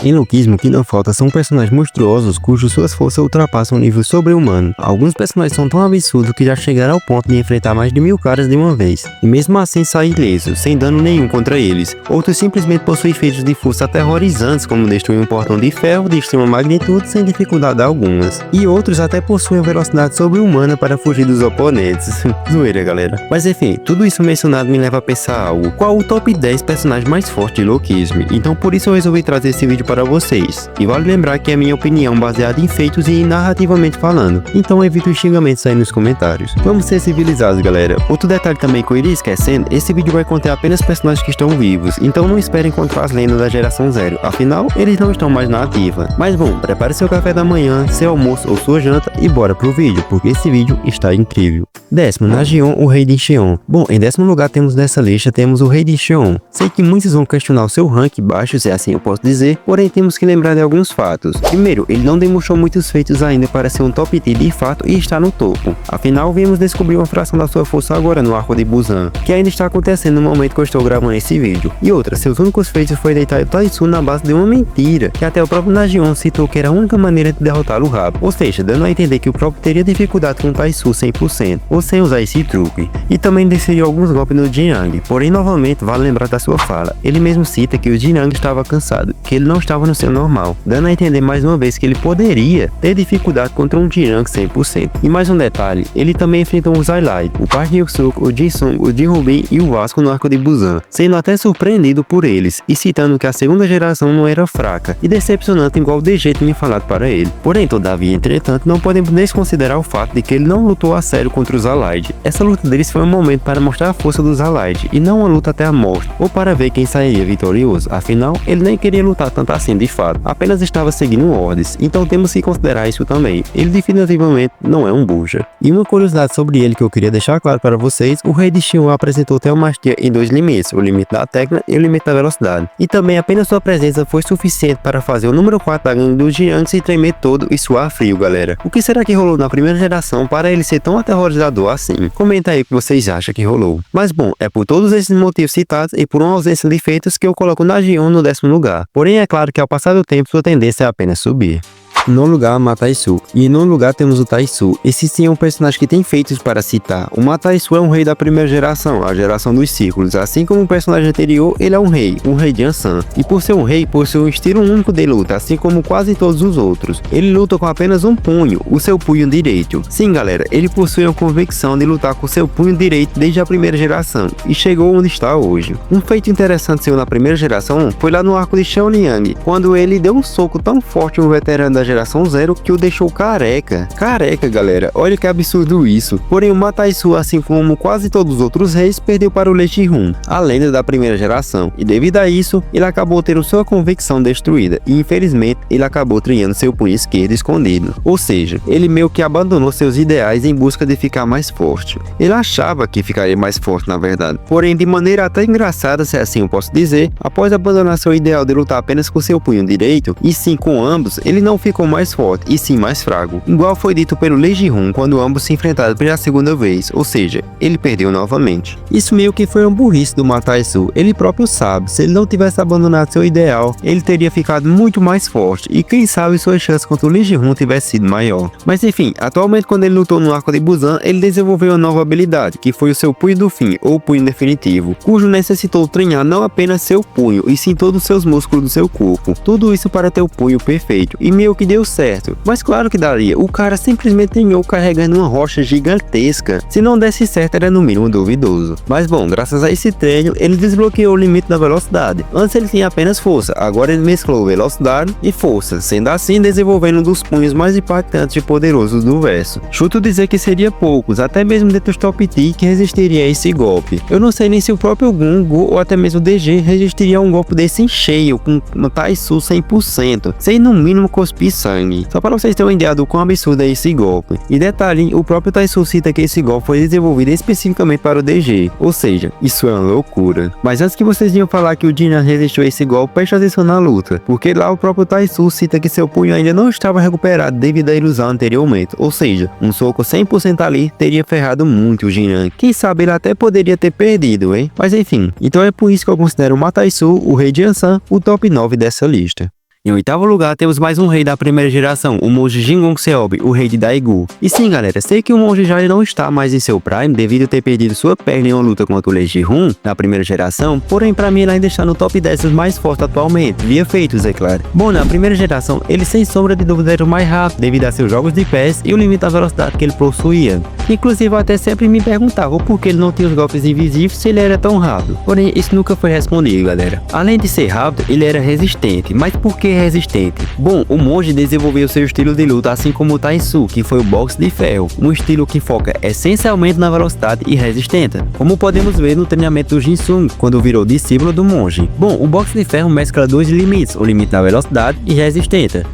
Em Loquismo, o que não falta são personagens monstruosos cujos suas forças ultrapassam o nível sobre-humano. Alguns personagens são tão absurdos que já chegaram ao ponto de enfrentar mais de 1000 caras de uma vez, e mesmo assim sair ileso, sem dano nenhum contra eles. Outros simplesmente possuem feitos de força aterrorizantes, como destruir um portão de ferro de extrema magnitude sem dificuldade algumas. E outros até possuem velocidade sobre-humana para fugir dos oponentes. Zoeira, galera. Mas enfim, tudo isso mencionado me leva a pensar algo. Qual o top 10 personagens mais fortes de Loquismo? Então por isso eu resolvi trazer esse vídeo para vocês. E vale lembrar que é minha opinião baseada em feitos e narrativamente falando. Então evite os xingamentos aí nos comentários. Vamos ser civilizados, galera. Outro detalhe também que eu iria esquecendo, esse vídeo vai conter apenas personagens que estão vivos. Então não espere encontrar as lendas da geração zero. Afinal, eles não estão mais na ativa. Mas bom, prepare seu café da manhã, seu almoço ou sua janta e bora pro vídeo, porque esse vídeo está incrível. Décimo, Nagion, o rei de Xion. Bom, em décimo lugar nessa lista temos o rei de Xion. Sei que muitos vão questionar o seu rank baixo, se assim eu posso dizer, porém temos que lembrar de alguns fatos. Primeiro, ele não demonstrou muitos feitos ainda para ser um top tier de fato e está no topo. Afinal, viemos descobrir uma fração da sua força agora no arco de Busan, que ainda está acontecendo no momento que eu estou gravando esse vídeo. E outra, seus únicos feitos foi deitar o Taisu na base de uma mentira, que até o próprio Nagion citou que era a única maneira de derrotá-lo rápido, ou seja, dando a entender que o próprio teria dificuldade com o Taisu 100%, ou sem usar esse truque. E também desferiu alguns golpes no Jinang, porém novamente vale lembrar da sua fala, ele mesmo cita que o Jinang estava cansado, que ele não estava no seu normal, dando a entender mais uma vez que ele poderia ter dificuldade contra um Jinang 100%. E mais um detalhe, ele também enfrentou o Zylide, o Park Hyuk-suk, o Jisung, o Jinrubin e o Vasco no arco de Busan, sendo até surpreendido por eles, e citando que a segunda geração não era fraca e decepcionante igual de jeito me falado para ele. Porém, todavia, entretanto, não podemos desconsiderar o fato de que ele não lutou a sério contra o Zylide. Essa luta deles foi um momento para mostrar a força do Zylide, e não uma luta até a morte, ou para ver quem sairia vitorioso. Afinal, ele nem queria lutar tanto assim de fato, apenas estava seguindo ordens, então temos que considerar isso também. Ele definitivamente não é um buja. E uma curiosidade sobre ele que eu queria deixar claro para vocês, o rei de Xion apresentou Teomastia em dois limites, o limite da técnica e o limite da velocidade. E também apenas sua presença foi suficiente para fazer o número 4 da gangue do Jiang se tremer todo e suar frio, galera. O que será que rolou na primeira geração para ele ser tão aterrorizador assim? Comenta aí o que vocês acham que rolou. Mas bom, é por todos esses motivos citados e por uma ausência de feitos que eu coloco Nagion no 10º lugar. Porém é claro que ao passar do tempo sua tendência é apenas subir. No lugar, Mataisu. E no lugar temos o Taisu. Esse sim é um personagem que tem feitos para citar. O Mataisu é um rei da primeira geração, a geração dos círculos. Assim como o personagem anterior, ele é um rei de Ansan. E por ser um rei, possui um estilo único de luta, assim como quase todos os outros. Ele luta com apenas um punho, o seu punho direito. Sim, galera, ele possui a convicção de lutar com seu punho direito desde a primeira geração, e chegou onde está hoje. Um feito interessante seu na primeira geração foi lá no arco de Xiaoliang, quando ele deu um soco tão forte em um veterano da geração zero que o deixou careca. Careca, galera, olha que absurdo isso. Porém, o Mataisu, assim como quase todos os outros reis, perdeu para o Lei Ji-hun, a lenda da primeira geração, e devido a isso, ele acabou tendo sua convicção destruída, e infelizmente, ele acabou trinhando seu punho esquerdo escondido. Ou seja, ele meio que abandonou seus ideais em busca de ficar mais forte. Ele achava que ficaria mais forte, na verdade. Porém, de maneira até engraçada, se assim eu posso dizer, após abandonar seu ideal de lutar apenas com seu punho direito, e sim com ambos, ele não ficou mais forte, e sim mais fraco, igual foi dito pelo Lei Ji-hun quando ambos se enfrentaram pela segunda vez, ou seja, ele perdeu novamente. Isso meio que foi uma burrice do Mataisu, ele próprio sabe, se ele não tivesse abandonado seu ideal, ele teria ficado muito mais forte, e quem sabe suas chances contra o Lei Ji-hun tivesse sido maior. Mas enfim, atualmente quando ele lutou no arco de Busan, ele desenvolveu uma nova habilidade, que foi o seu punho do fim, ou punho definitivo, cujo necessitou treinar não apenas seu punho, e sim todos os seus músculos do seu corpo, tudo isso para ter o punho perfeito, e meio que deu certo, mas claro que daria, o cara simplesmente treinou carregando uma rocha gigantesca, se não desse certo era no mínimo duvidoso. Mas bom, graças a esse treino, ele desbloqueou o limite da velocidade. Antes ele tinha apenas força, agora ele mesclou velocidade e força, sendo assim desenvolvendo um dos punhos mais impactantes e poderosos do verso. Chuto dizer que seria poucos, até mesmo dentro dos top tier, que resistiria a esse golpe. Eu não sei nem se o próprio Gungo ou até mesmo o DG resistiria a um golpe desse em cheio, com um Taisu 100%, sem no mínimo cuspir sangue. Só para vocês terem uma ideia do quão absurdo é esse golpe. E detalhe, o próprio Taisu cita que esse golpe foi desenvolvido especificamente para o DG, ou seja, isso é uma loucura. Mas antes que vocês iam falar que o Jinan resistiu a esse golpe, preste atenção na luta, porque lá o próprio Taisu cita que seu punho ainda não estava recuperado devido à ilusão anteriormente, ou seja, um soco 100% ali teria ferrado muito o Jinan. Quem sabe ele até poderia ter perdido, hein? Mas enfim, então é por isso que eu considero o Mataisu, o rei de Ansan, o top 9 dessa lista. Em oitavo lugar, temos mais um rei da primeira geração, o monge Jingon Seob, o rei de Daegu. E sim, galera, sei que o monge já não está mais em seu prime devido a ter perdido sua perna em uma luta contra o Lei Ji-Hun na primeira geração, porém pra mim ele ainda está no top 10 dos mais fortes atualmente, via feitos, é claro. Bom, na primeira geração, ele sem sombra de dúvida era o mais rápido devido a seus jogos de pés e o limite da velocidade que ele possuía. Inclusive eu até sempre me perguntava por que ele não tinha os golpes invisíveis se ele era tão rápido, porém isso nunca foi respondido, galera. Além de ser rápido, ele era resistente, mas por que resistente? Bom, o monge desenvolveu seu estilo de luta assim como o Taisu, que foi o boxe de ferro, um estilo que foca essencialmente na velocidade e resistência, como podemos ver no treinamento do Jinsung, quando virou discípulo do monge. Bom, o boxe de ferro mescla dois limites, o limite da velocidade e resistência,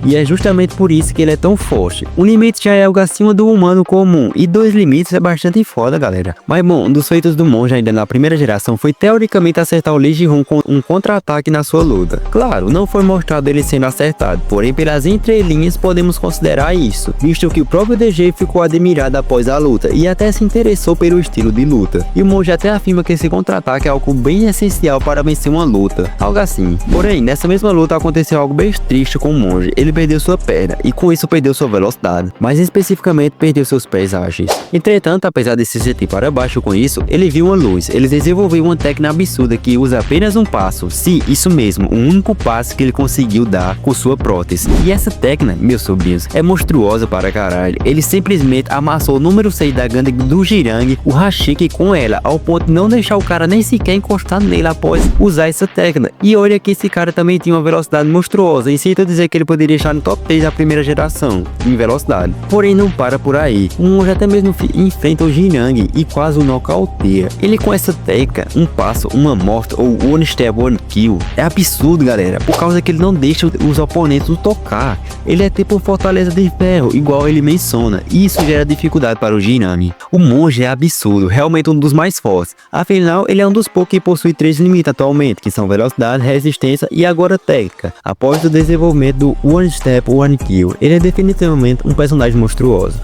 e é justamente por isso que ele é tão forte. Um limite já é algo acima do humano comum, e dois limites é bastante foda, galera. Mas bom, um dos feitos do monge ainda na primeira geração foi teoricamente acertar o Lei Ji-Hun com um contra-ataque na sua luta. Claro, não foi mostrado ele sendo acertado, porém pelas entrelinhas podemos considerar isso, visto que o próprio DG ficou admirado após a luta e até se interessou pelo estilo de luta. E o monge até afirma que esse contra-ataque é algo bem essencial para vencer uma luta, algo assim. Porém, nessa mesma luta aconteceu algo bem triste com o monge, ele perdeu sua perna e com isso perdeu sua velocidade, mas especificamente perdeu seus pés ágeis. Entretanto, apesar de se sentir para baixo com isso, ele viu uma luz, ele desenvolveu uma técnica absurda que usa apenas um passo, sim, isso mesmo, um único passo que ele conseguiu dar com sua prótese. E essa técnica, meus sobrinhos, é monstruosa para caralho. Ele simplesmente amassou o número 6 da Gundam do Jirang, o Hashiki, com ela, ao ponto de não deixar o cara nem sequer encostar nele após usar essa técnica. E olha que esse cara também tinha uma velocidade monstruosa, e sinto dizer que ele poderia estar no top 3 da primeira geração, em velocidade. Porém, não para por aí. O monge até mesmo enfrenta o Jirang e quase o nocauteia. Ele com essa técnica, um passo, uma morte ou one step, one kill, é absurdo, galera, por causa que ele não deixa os oponentes o tocar. Ele é tipo fortaleza de ferro, igual ele menciona, e isso gera dificuldade para o Jirang. O monge é absurdo, realmente um dos mais fortes. Afinal, ele é um dos poucos que possui 3 limites atualmente, que são velocidade, resistência e agora técnica. Após o desenvolvimento do One Step, One Kill, ele é definitivamente um personagem monstruoso.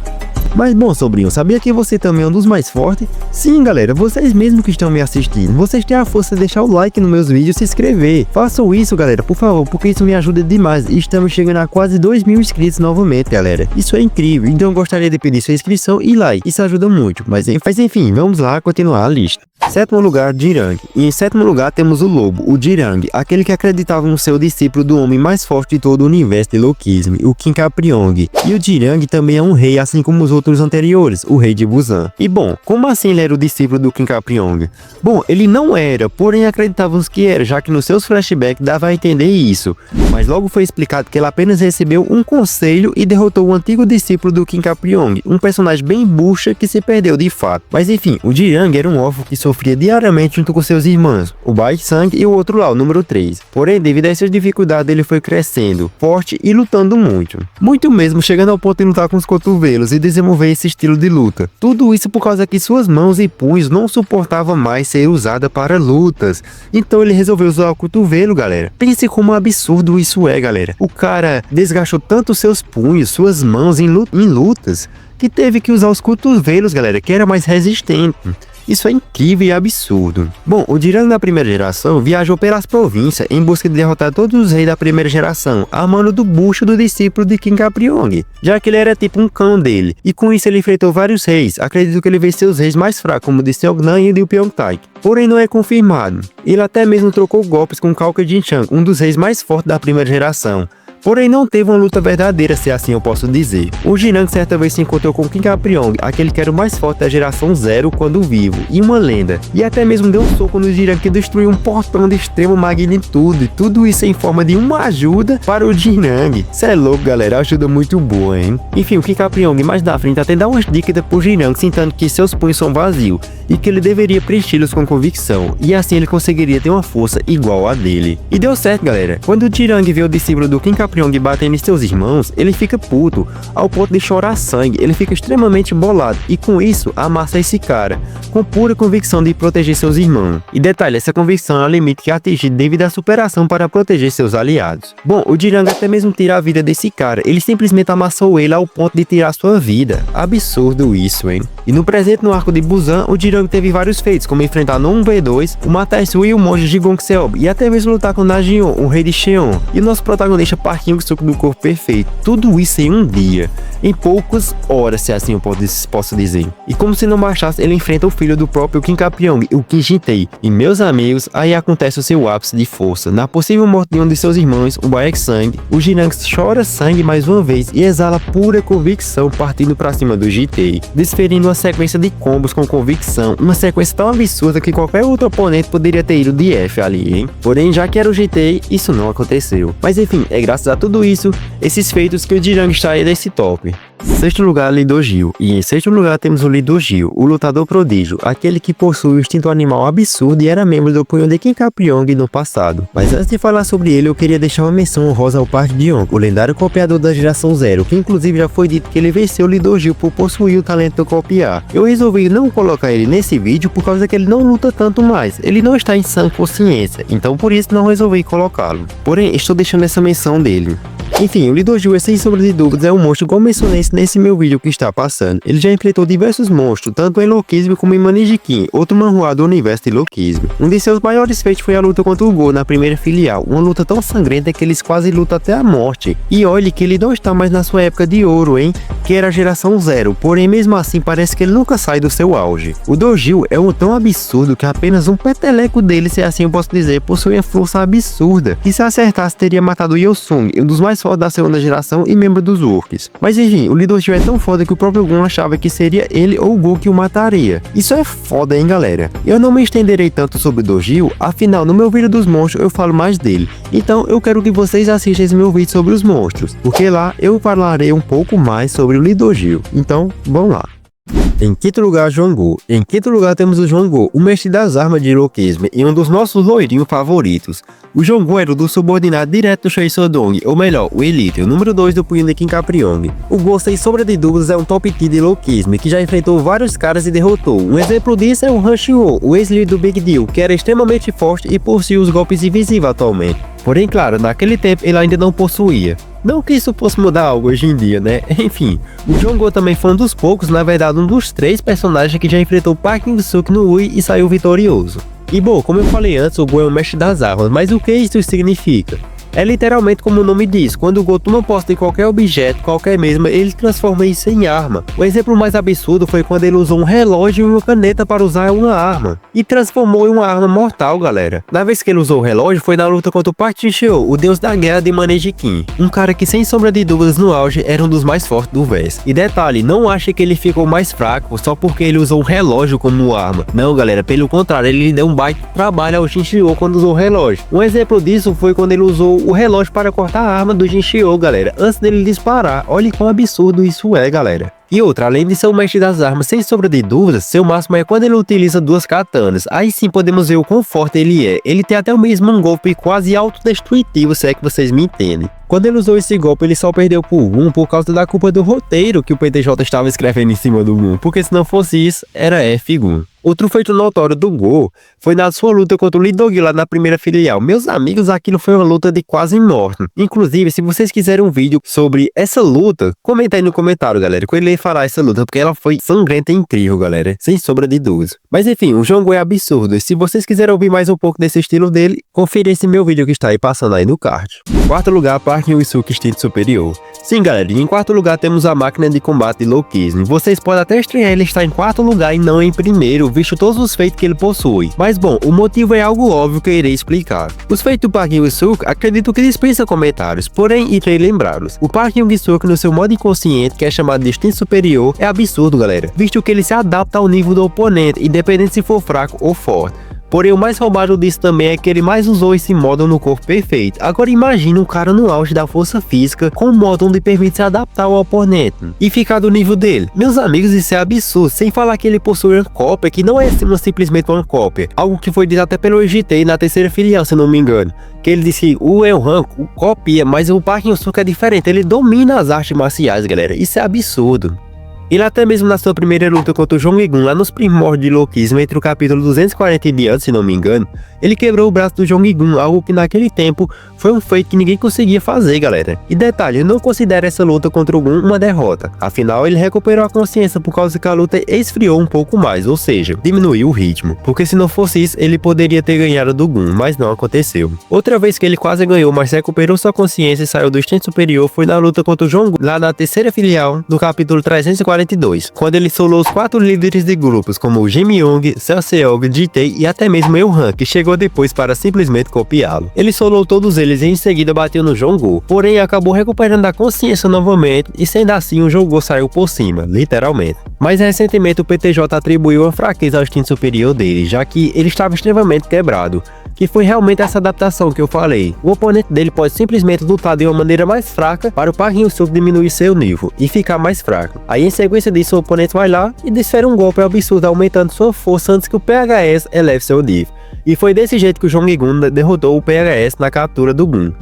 Mas bom, sobrinho, sabia que você também é um dos mais fortes? Sim, galera, vocês mesmo que estão me assistindo, vocês têm a força de deixar o like nos meus vídeos e se inscrever. Façam isso, galera, por favor, porque isso me ajuda demais e estamos chegando a quase 2.000 inscritos novamente, galera. Isso é incrível, então eu gostaria de pedir sua inscrição e like, isso ajuda muito. Mas enfim, vamos lá continuar a lista. Sétimo lugar, Jirang. E em sétimo lugar temos o Lobo, o Jirang, aquele que acreditava no seu discípulo do homem mais forte de todo o universo de Loquisme, o King Capriong. E o Jirang também é um rei, assim como os outros anteriores, o rei de Busan. E bom, como assim ele era o discípulo do King Capriong? Bom, ele não era, porém acreditávamos que era, já que nos seus flashbacks dava a entender isso. Mas logo foi explicado que ele apenas recebeu um conselho e derrotou o antigo discípulo do King Capriong, um personagem bem bucha que se perdeu de fato. Mas enfim, o Jirang era um órfão que sofria diariamente junto com seus irmãos, o Bai Sang e o outro lá, o número 3. Porém, devido a essas dificuldades, ele foi crescendo, forte e lutando muito. Muito mesmo, chegando ao ponto de lutar com os cotovelos e desenvolver esse estilo de luta. Tudo isso por causa que suas mãos e punhos não suportavam mais ser usadas para lutas. Então ele resolveu usar o cotovelo, galera. Pense como absurdo isso é, galera. O cara desgastou tanto seus punhos, suas mãos em lutas, que teve que usar os cotovelos, galera, que era mais resistente. Isso é incrível e absurdo. Bom, o Jirang da primeira geração viajou pelas províncias em busca de derrotar todos os reis da primeira geração, a mano do bucho do discípulo de King Capriong, já que ele era tipo um cão dele, e com isso ele enfrentou vários reis. Acredito que ele venceu os reis mais fracos, como o de Seognan e o de Pyeongtaek. Porém não é confirmado. Ele até mesmo trocou golpes com Cao Jinchang, um dos reis mais fortes da primeira geração. Porém não teve uma luta verdadeira, se assim eu posso dizer. O Jirang certa vez se encontrou com King Capriong, aquele que era o mais forte da geração Zero quando vivo, e uma lenda. E até mesmo deu um soco no Jirang que destruiu um portão de extrema magnitude, e tudo isso em forma de uma ajuda para o Jirang. Cê é louco, galera, ajuda muito boa, hein? Enfim, o King Capriong mais da frente até dá umas dicas pro Jirang, sentindo que seus punhos são vazios, e que ele deveria preenchê-los com convicção, e assim ele conseguiria ter uma força igual a dele. E deu certo, galera. Quando o Jirang viu o discípulo do King Capriong Kyung batendo em seus irmãos, ele fica puto, ao ponto de chorar sangue. Ele fica extremamente bolado e com isso amassa esse cara, com pura convicção de proteger seus irmãos. E detalhe, essa convicção é o limite que é atingido devido à superação para proteger seus aliados. Bom, o Jirang até mesmo tira a vida desse cara, ele simplesmente amassou ele ao ponto de tirar sua vida. Absurdo isso, hein? E no presente, no arco de Busan, o Jirang teve vários feitos, como enfrentar no 1v2, o Mataisui e o monge Jigong Seob, e até mesmo lutar com Najion, o rei de Cheon, e o nosso protagonista Park Hyung-suk do corpo perfeito. Tudo isso em um dia, em poucas horas, se assim eu posso dizer. E como se não bastasse, ele enfrenta o filho do próprio Kim Ka-pyong, o Kim Jin-tae. E meus amigos, aí acontece o seu ápice de força. Na possível morte de um de seus irmãos, o Baek-sang, o Jirang chora sangue mais uma vez e exala pura convicção partindo pra cima do Jin-tae, desferindo uma sequência de combos com convicção, uma sequência tão absurda que qualquer outro oponente poderia ter ido de F ali, hein? Porém, já que era o Jin-tae, isso não aconteceu. Mas enfim, é graças a tudo isso, esses feitos, que o Jirang está aí nesse top. Sexto lugar, Lee Do-gil. E em sexto lugar temos o Lee Do-gil, o lutador prodígio, aquele que possui o instinto animal absurdo e era membro do punho de Kim Ka-pyong no passado. Mas antes de falar sobre ele, eu queria deixar uma menção honrosa ao Park Ji-young, o lendário copiador da geração Zero, que inclusive já foi dito que ele venceu o Lee Do-gil por possuir o talento de copiar. Eu resolvi não colocar ele nesse vídeo por causa que ele não luta tanto mais, ele não está em sã consciência, então por isso não resolvi colocá-lo. Porém, estou deixando essa menção dele. Enfim, o Lee Do-gil, sem sombra de dúvidas, é um monstro como mencionei nesse meu vídeo que está passando. Ele já enfrentou diversos monstros, tanto em Loquismo como em Manjikin, outro manhwa do universo de Loquismo. Um de seus maiores feitos foi a luta contra o Go na primeira filial, uma luta tão sangrenta que eles quase lutam até a morte. E olhe que ele não está mais na sua época de ouro, hein, que era a geração Zero, porém mesmo assim parece que ele nunca sai do seu auge. O Do-gil é um tão absurdo que apenas um peteleco dele, se assim eu posso dizer, possui uma força absurda, que se acertasse teria matado Yosung, um dos mais fortes da segunda geração e membro dos Orcs. Mas enfim, o Lee Do-gil é tão foda que o próprio Gon achava que seria ele ou o Go que o mataria. Isso é foda, hein, galera? Eu não me estenderei tanto sobre o Do-gil, afinal no meu vídeo dos monstros eu falo mais dele. Então eu quero que vocês assistam esse meu vídeo sobre os monstros, porque lá eu falarei um pouco mais sobre o Lee Do-gil. Então, vamos lá. Em quinto lugar, Jong-woo. Em quinto lugar temos o Jong-woo, o mestre das armas de Loquismo e um dos nossos loirinhos favoritos. O Jong-woo era o do subordinado direto do Choi So-dong, ou melhor, o Elite, o número 2 do punho de Kim Ka-pyong. O Go, sem sombra de dúvidas, é um top tier de Loquismo que já enfrentou vários caras e derrotou. Um exemplo disso é o Han Shi-woo, o ex-líder do Big Deal, que era extremamente forte e possui os golpes invisíveis atualmente. Porém, claro, naquele tempo ele ainda não possuía. Não que isso fosse mudar algo hoje em dia, né? Enfim, o Jong-woo também foi um dos poucos, na verdade um dos 3 personagens que já enfrentou Park Hyung-suk no Ui e saiu vitorioso. E bom, como eu falei antes, o Go é o mestre das armas, mas o que isso significa? É literalmente como o nome diz, quando o Go toma posse de qualquer objeto, qualquer mesmo, ele transforma isso em arma. O exemplo mais absurdo foi quando ele usou um relógio e uma caneta para usar uma arma, e transformou em uma arma mortal, galera. Na vez que ele usou o relógio foi na luta contra o Park Ji-seo, o deus da guerra de Manjikin, um cara que sem sombra de dúvidas no auge era um dos mais fortes do verso. E detalhe, não ache que ele ficou mais fraco só porque ele usou o relógio como arma. Não, galera, pelo contrário, ele deu um baita trabalho ao Jin-seo quando usou o relógio. Um exemplo disso foi quando ele usou o relógio para cortar a arma do Jin-seo, galera, antes dele disparar. Olha quão absurdo isso é, galera. E outra, além de ser o mestre das armas, sem sombra de dúvidas, seu máximo é quando ele utiliza 2 katanas. Aí sim podemos ver o quão forte ele é. Ele tem até o mesmo um golpe quase autodestrutivo, se é que vocês me entendem. Quando ele usou esse golpe, ele só perdeu por 1 por causa da culpa do roteiro que o PTJ estava escrevendo em cima do Gun, porque se não fosse isso, era F-Gun. Outro feito notório do Go foi na sua luta contra o Lee Do-gil lá na primeira filial. Meus amigos, aquilo foi uma luta de quase morte. Inclusive, se vocês quiserem um vídeo sobre essa luta, comenta aí no comentário, galera, que eu irei falar essa luta, porque ela foi sangrenta e incrível, galera, sem sombra de dúvidas. Mas enfim, o Jong-woo é absurdo, e se vocês quiserem ouvir mais um pouco desse estilo dele, confira esse meu vídeo que está aí passando aí no card. Quarto lugar, Park Hyung-suk, instinto superior. Sim, galera, e em quarto lugar temos a máquina de combate de Loquismo. Vocês podem até estranhar ele estar em quarto lugar e não em primeiro, visto todos os feitos que ele possui. Mas bom, o motivo é algo óbvio que eu irei explicar. Os feitos do Park Hyung-suk acredito que dispensa comentários, porém irei lembrá-los. O Park Hyung-suk no seu modo inconsciente, que é chamado de instinto superior, é absurdo, galera, visto que ele se adapta ao nível do oponente, independente se for fraco ou forte. Porém, o mais roubado disso também é que ele mais usou esse modo no corpo perfeito. Agora imagine um cara no auge da força física com um modo onde permite se adaptar ao oponente e ficar do nível dele. Meus amigos, isso é absurdo, sem falar que ele possui uma cópia que não é simplesmente uma cópia, algo que foi dito até pelo GT na terceira filial, se não me engano, que ele disse o Elhan copia, mas o Park Hyun-suk é diferente, ele domina as artes marciais, galera, isso é absurdo. Ele até mesmo na sua primeira luta contra o Jong-gun, lá nos primórdios de Loquismo, entre o capítulo 240 e diante, se não me engano, ele quebrou o braço do Jong-gun, algo que naquele tempo foi um feito que ninguém conseguia fazer, galera. E detalhe, eu não considero essa luta contra o Gun uma derrota, afinal ele recuperou a consciência por causa que a luta esfriou um pouco mais, ou seja, diminuiu o ritmo, porque se não fosse isso, ele poderia ter ganhado do Gun, mas não aconteceu. Outra vez que ele quase ganhou, mas recuperou sua consciência e saiu do instinto superior, foi na luta contra o Jong-gun, lá na terceira filial, do capítulo 342, quando ele solou os 4 líderes de grupos, como o Jim Young, Seo Seog, Ji-tae e até mesmo Elhan, que chegou depois para simplesmente copiá-lo. Ele solou todos eles e em seguida bateu no Jong-gun, porém acabou recuperando a consciência novamente e sendo assim o Jong-gun saiu por cima, literalmente. Mas recentemente o PTJ atribuiu uma fraqueza ao instinto superior dele, já que ele estava extremamente quebrado, que foi realmente essa adaptação que eu falei. O oponente dele pode simplesmente lutar de uma maneira mais fraca para o Park Hyun-suk diminuir seu nível e ficar mais fraco. Aí em sequência disso o oponente vai lá e desfere um golpe absurdo aumentando sua força antes que o PHS eleve seu nível. E foi desse jeito que o Jong-gun derrotou o PHS na captura do Gun.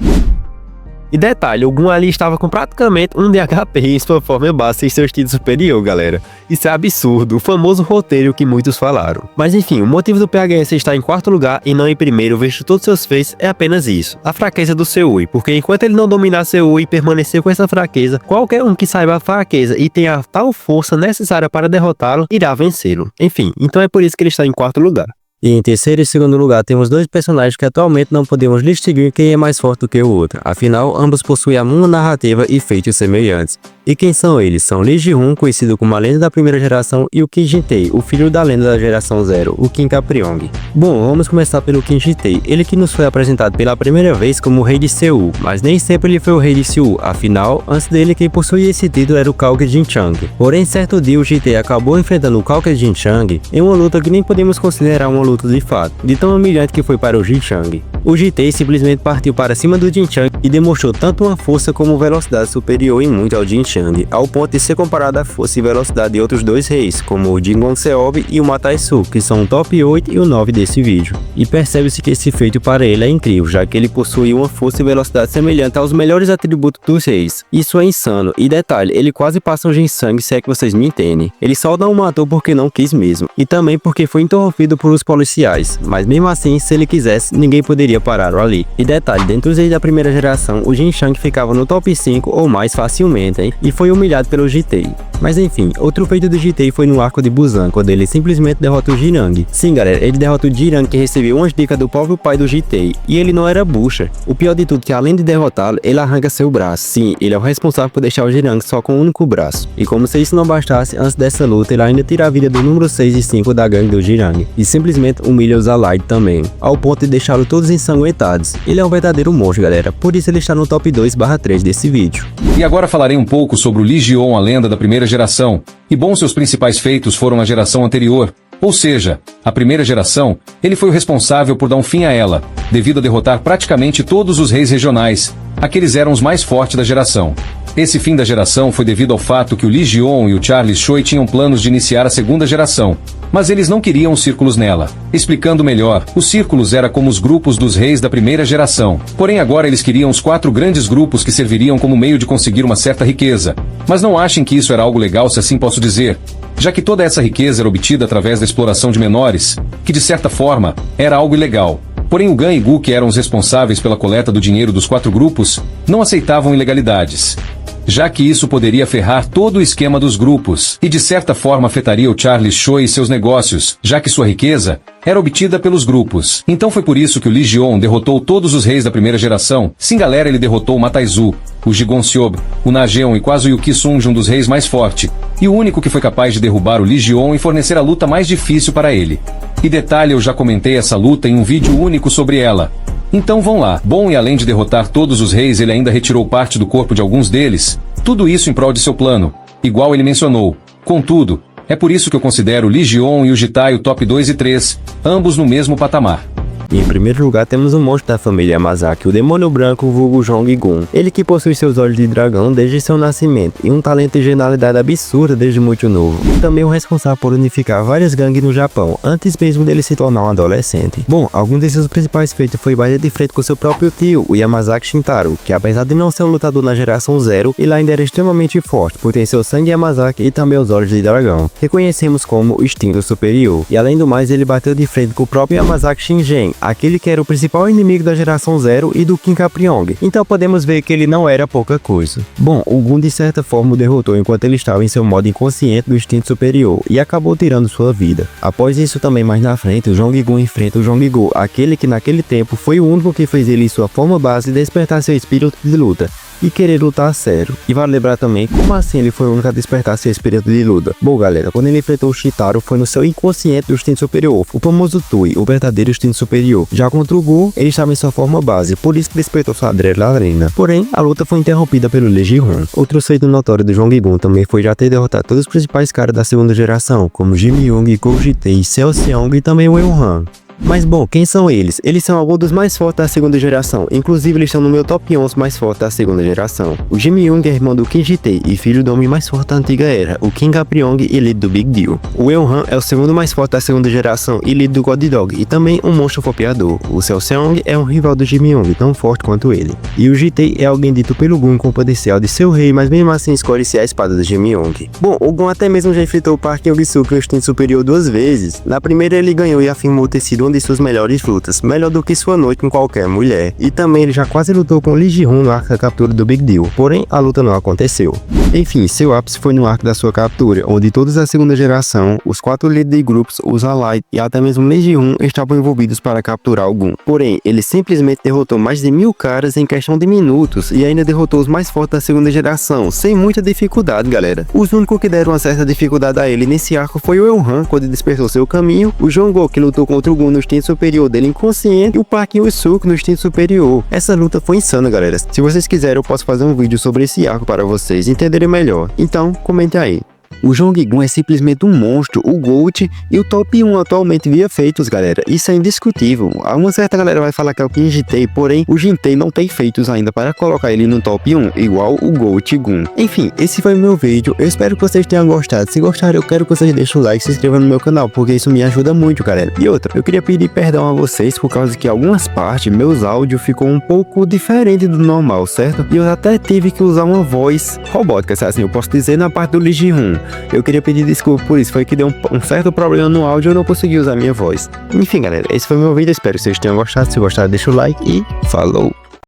E detalhe, o Gun ali estava com praticamente 1 de HP em sua forma base e seu estilo superior, galera. Isso é absurdo, o famoso roteiro que muitos falaram. Mas enfim, o motivo do PHS estar em quarto lugar e não em primeiro, visto todos seus feitos, é apenas isso, a fraqueza do Seui, porque enquanto ele não dominar Seui e permanecer com essa fraqueza, qualquer um que saiba a fraqueza e tenha a tal força necessária para derrotá-lo, irá vencê-lo. Enfim, então é por isso que ele está em quarto lugar. E em terceiro e segundo lugar temos dois personagens que atualmente não podemos distinguir quem é mais forte do que o outro, afinal ambos possuem a mesma narrativa e feitos semelhantes. E quem são eles? São Lee Ji-hoon, conhecido como a lenda da primeira geração, e o Kim Ji-tae, o filho da lenda da geração zero, o Kim Capriong. Bom, vamos começar pelo Kim Ji-tae, ele que nos foi apresentado pela primeira vez como o rei de Seul, mas nem sempre ele foi o rei de Seul, afinal, antes dele quem possuía esse título era o Kalk Jin-chang. Porém, certo dia o Ji-tae acabou enfrentando o Kalk Jin-chang em uma luta que nem podemos considerar uma luta de fato, de tão humilhante que foi para o Jin-chang. O Ji-tae simplesmente partiu para cima do Jin-chang e demonstrou tanto uma força como velocidade superior em muito ao Jin-chang, ao ponto de ser comparado à força e velocidade de outros dois reis, como o Jin Gong-seob e o Ma Tai-su, que são o top 8 e o 9 desse vídeo. E percebe-se que esse feito para ele é incrível, já que ele possui uma força e velocidade semelhante aos melhores atributos dos reis. Isso é insano, e detalhe, ele quase passa um Jin-sang, se é que vocês me entendem. Ele só não o matou porque não quis mesmo, e também porque foi interrompido por os policiais, mas mesmo assim, se ele quisesse, ninguém poderia pará-lo ali. E detalhe, dentre os reis da primeira geração, o Jin-chang ficava no top 5 ou mais facilmente, hein? E foi humilhado pelo Ji-tae. Mas enfim, outro feito do Ji-tae foi no arco de Busan, quando ele simplesmente derrota o Jirang. Sim galera, ele derrota o Jirang, que recebeu umas dicas do próprio pai do Ji-tae, e ele não era bucha. O pior de tudo é que além de derrotá-lo, ele arranca seu braço. Sim, ele é o responsável por deixar o Jirang só com um único braço. E como se isso não bastasse, antes dessa luta ele ainda tira a vida do número 6 e 5 da gangue do Jirang, e simplesmente humilha os Allied também, ao ponto de deixá-los todos ensanguentados. Ele é um verdadeiro monstro galera, por isso ele está no top 2/3 desse vídeo. E agora falarei um pouco sobre o Lee Ji-hoon, a lenda da primeira geração. E bom, seus principais feitos foram na geração anterior, ou seja, a primeira geração, ele foi o responsável por dar um fim a ela, devido a derrotar praticamente todos os reis regionais. Aqueles eram os mais fortes da geração. Esse fim da geração foi devido ao fato que o Lee Ji-hoon e o Charles Choi tinham planos de iniciar a segunda geração, mas eles não queriam os círculos nela. Explicando melhor, os círculos eram como os grupos dos reis da primeira geração. Porém agora eles queriam os 4 grandes grupos que serviriam como meio de conseguir uma certa riqueza. Mas não achem que isso era algo legal, se assim posso dizer, já que toda essa riqueza era obtida através da exploração de menores, que de certa forma, era algo ilegal. Porém o Gan e Gu, que eram os responsáveis pela coleta do dinheiro dos 4 grupos, não aceitavam ilegalidades, já que isso poderia ferrar todo o esquema dos grupos, e de certa forma afetaria o Charles Choi e seus negócios, já que sua riqueza era obtida pelos grupos. Então foi por isso que o Lee Ji-hoon derrotou todos os reis da primeira geração. Sim galera, ele derrotou o Ma Tai-zu, o Ji Gong-seob, o Na Jeon e quase o Yuki Sunj, um dos reis mais fortes, e o único que foi capaz de derrubar o Lee Ji-hoon e fornecer a luta mais difícil para ele. E detalhe, eu já comentei essa luta em um vídeo único sobre ela. Então vão lá. Bom, e além de derrotar todos os reis, ele ainda retirou parte do corpo de alguns deles. Tudo isso em prol de seu plano, igual ele mencionou. Contudo, É por isso que eu considero o Lee Ji-on e o Jitai o top 2 e 3, ambos no mesmo patamar. E em primeiro lugar temos o monstro da família Yamazaki, o demônio branco vulgo Jong-gun. Ele que possui seus olhos de dragão desde seu nascimento e um talento e genialidade absurda desde muito novo. E também o responsável por unificar várias gangues no Japão, antes mesmo dele se tornar um adolescente. Bom, alguns de seus principais feitos foi bater de frente com seu próprio tio, o Yamazaki Shintaro, que apesar de não ser um lutador na geração Zero, ele ainda era extremamente forte, por ter seu sangue Yamazaki e também os olhos de dragão, que conhecemos como o instinto superior. E além do mais, ele bateu de frente com o próprio Yamazaki Shingen, aquele que era o principal inimigo da geração Zero e do King Capriong, então podemos ver que ele não era pouca coisa. Bom, o Gun de certa forma o derrotou enquanto ele estava em seu modo inconsciente do instinto superior e acabou tirando sua vida. Após isso também mais na frente, o Jong-gun enfrenta o Jong-go, aquele que naquele tempo foi o único que fez ele em sua forma base despertar seu espírito de luta e querer lutar a sério. E vale lembrar também como assim ele foi o único a despertar seu espírito de luta. Bom galera, quando ele enfrentou o Shintaro foi no seu inconsciente do instinto superior, o famoso Tui, o verdadeiro instinto superior. Já contra o Gu, ele estava em sua forma base, por isso que despertou sua adrenalina. Porém, a luta foi interrompida pelo Lee Ji-hoon. Outro feito notório do Jong-gun também foi já ter derrotado todos os principais caras da segunda geração, como Jim Young, Go Ji-tae, Seo Seong e também o Eun-han. Mas bom, quem são eles? Eles são alguns dos mais fortes da segunda geração, inclusive eles estão no meu top 11 mais fortes da segunda geração. O Jim Young é irmão do Kim Ji-tae e filho do homem mais forte da antiga era, o King Capriong e líder do Big Deal. O Eun-han é o segundo mais forte da segunda geração e líder do God Dog e também um monstro fopeador. O Seo Seong é um rival do Jim Young, tão forte quanto ele. E o Ji-tae é alguém dito pelo Gun com o potencial de ser o rei, mas mesmo assim escolhe ser a espada do Jim Young. Bom, o Gun até mesmo já enfrentou o Park Yong-suk no instinto superior 2 vezes. Na primeira ele ganhou e afirmou ter sido uma de suas melhores lutas, melhor do que sua noite com qualquer mulher. E também ele já quase lutou com Lee Ji-hoon no arco da captura do Big Deal, porém a luta não aconteceu. Enfim, seu ápice foi no arco da sua captura, onde todos da segunda geração, os 4 líderes de grupos, os Allied e até mesmo Lee Ji-hoon estavam envolvidos para capturar o Gun. Porém, ele simplesmente derrotou mais de 1000 caras em questão de minutos e ainda derrotou os mais fortes da segunda geração, sem muita dificuldade, galera. Os únicos que deram uma certa dificuldade a ele nesse arco foi o Eun-han, quando despertou seu caminho, o Jong-go, que lutou contra o Gun no instinto superior dele inconsciente, e o Park Yong-suk no instinto superior. Essa luta foi insana, galera. Se vocês quiserem, eu posso fazer um vídeo sobre esse arco para vocês entenderem melhor. Então, comente aí. O Jong-gun é simplesmente um monstro, o GOAT e o top 1 atualmente via feitos, galera. Isso é indiscutível. Uma certa galera vai falar que é o Kim Ji-tae, porém o Jin-tae não tem feitos ainda para colocar ele no top 1, igual o GOAT Gun. Enfim, esse foi o meu vídeo. Eu espero que vocês tenham gostado. Se gostaram, eu quero que vocês deixem o like e se inscrevam no meu canal, porque isso me ajuda muito, galera. E outra, eu queria pedir perdão a vocês por causa que algumas partes, meus áudios ficou um pouco diferente do normal, certo? E eu até tive que usar uma voz robótica, assim, eu posso dizer, na parte do Lee Ji-hoon. Eu queria pedir desculpa por isso, foi que deu um certo problema no áudio e eu não consegui usar minha voz. Enfim, galera, esse foi o meu vídeo, espero que vocês tenham gostado. Se gostaram, deixa o like e falou!